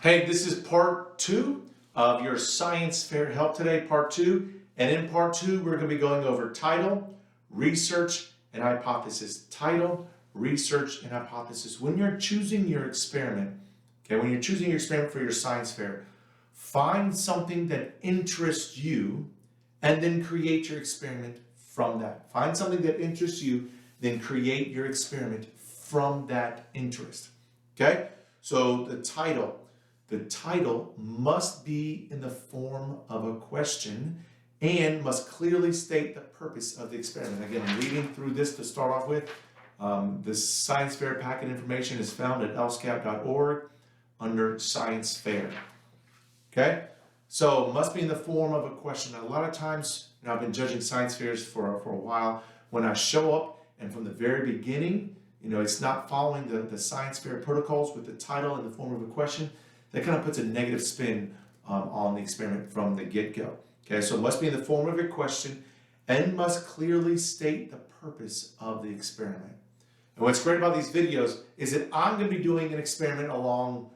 Hey, this is part two of your science fair help today, part two. And in part two, we're going to be going over title, research, and hypothesis. Title, research, and hypothesis. When you're choosing your experiment, when you're choosing your experiment for your science fair, find something that interests you and then create your experiment from that. Find something that interests you, then create your experiment from that interest. Okay? So the title must be in the form of a question and must clearly state the purpose of the experiment. Again, I'm reading through this to start off with. This science fair packet information is found at lscap.org under science fair. Okay, so must be in the form of a question. Now, a lot of times, I've been judging science fairs for a while. When I show up and from the very beginning, it's not following the science fair protocols with the title in the form of a question, that kind of puts a negative spin on the experiment from the get-go. Okay, so it must be in the form of a question and must clearly state the purpose of the experiment. And what's great about these videos is that I'm going to be doing an experiment along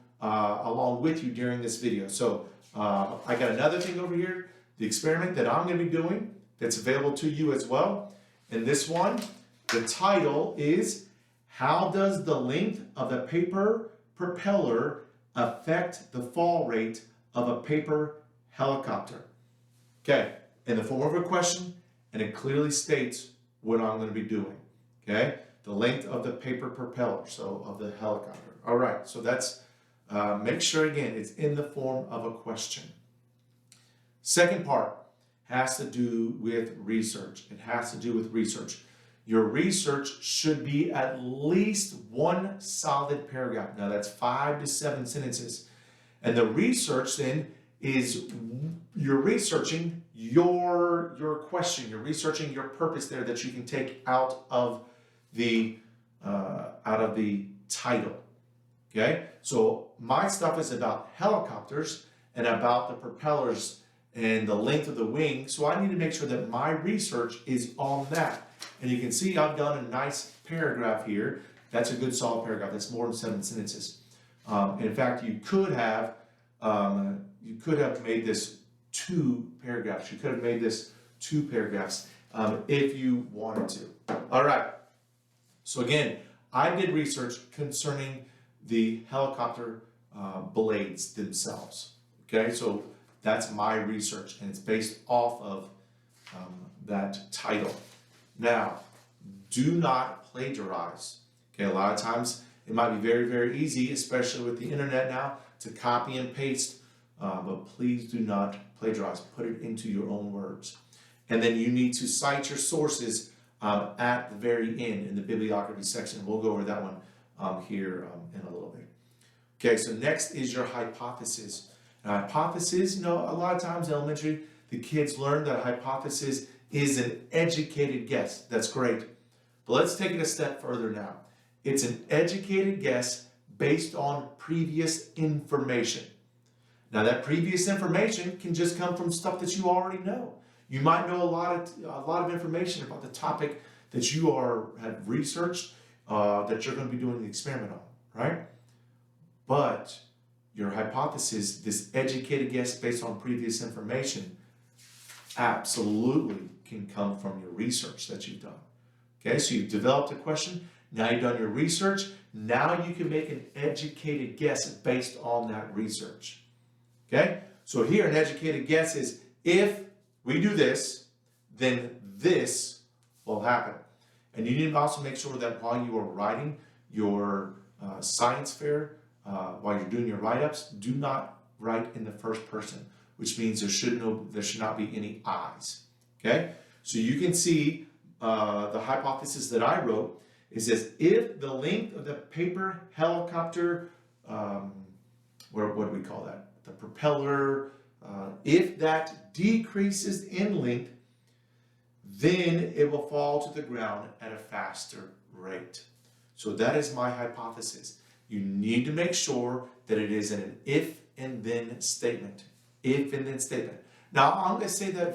with you during this video. So I got another thing over here, the experiment that I'm going to be doing that's available to you as well. And this one, the title is, how does the length of the paper propeller affect the fall rate of a paper helicopter? Okay, in the form of a question, and it clearly states what I'm going to be doing. Okay, the length of the paper propeller, so of the helicopter. All right, so that's, make sure again, it's in the form of a question. Second part has to do with research. It has to do with research. Your research should be at least one solid paragraph. Now that's 5 to 7 sentences. And the research then is you're researching your question. You're researching your purpose there that you can take out of the title. Okay? So my stuff is about helicopters and about the propellers and the length of the wing. So I need to make sure that my research is on that. And you can see I've done a nice paragraph here. That's a good solid paragraph. That's more than 7 sentences. In fact, you could have made this 2 paragraphs. You could have made this 2 paragraphs if you wanted to. All right. So again, I did research concerning the helicopter blades themselves. Okay, so that's my research, and it's based off of that title. Now, do not plagiarize. Okay, a lot of times it might be very, very easy, especially with the internet now, to copy and paste, but please do not plagiarize. Put it into your own words. And then you need to cite your sources at the very end in the bibliography section. We'll go over that one here in a little bit. Okay, so next is your hypothesis. Now, hypothesis, a lot of times in elementary, the kids learn that a hypothesis is an educated guess. That's great. But let's take it a step further now. It's an educated guess based on previous information. Now, that previous information can just come from stuff that you already know. You might know a lot of information about the topic that you have researched, that you're going to be doing the experiment on, right? But your hypothesis, this educated guess based on previous information, absolutely can come from your research that you've done. Okay, so you've developed a question, now you've done your research, now you can make an educated guess based on that research. Okay, so here an educated guess is, if we do this, then this will happen. And you need to also make sure that while you are writing your science fair, while you're doing your write-ups, do not write in the first person, which means there should not be any I's. Okay, so you can see the hypothesis that I wrote. It says, if the length of the paper helicopter, what do we call that? The propeller, if that decreases in length, then it will fall to the ground at a faster rate. So that is my hypothesis. You need to make sure that it is an if and then statement. If and then statement. Now, I'm going to say that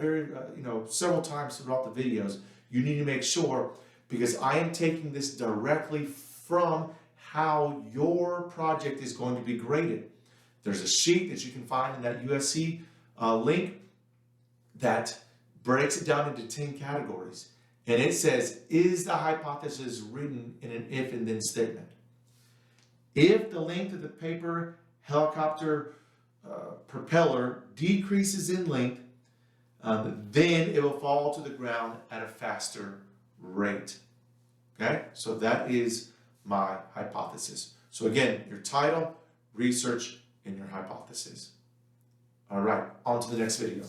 several times throughout the videos. You need to make sure, because I am taking this directly from how your project is going to be graded. There's a sheet that you can find in that USC link that breaks it down into 10 categories. And it says, is the hypothesis written in an if and then statement? If the length of the paper helicopter propeller decreases in length, then it will fall to the ground at a faster rate. Okay, so that is my hypothesis. So again, your title, research, and your hypothesis. All right, on to the next video.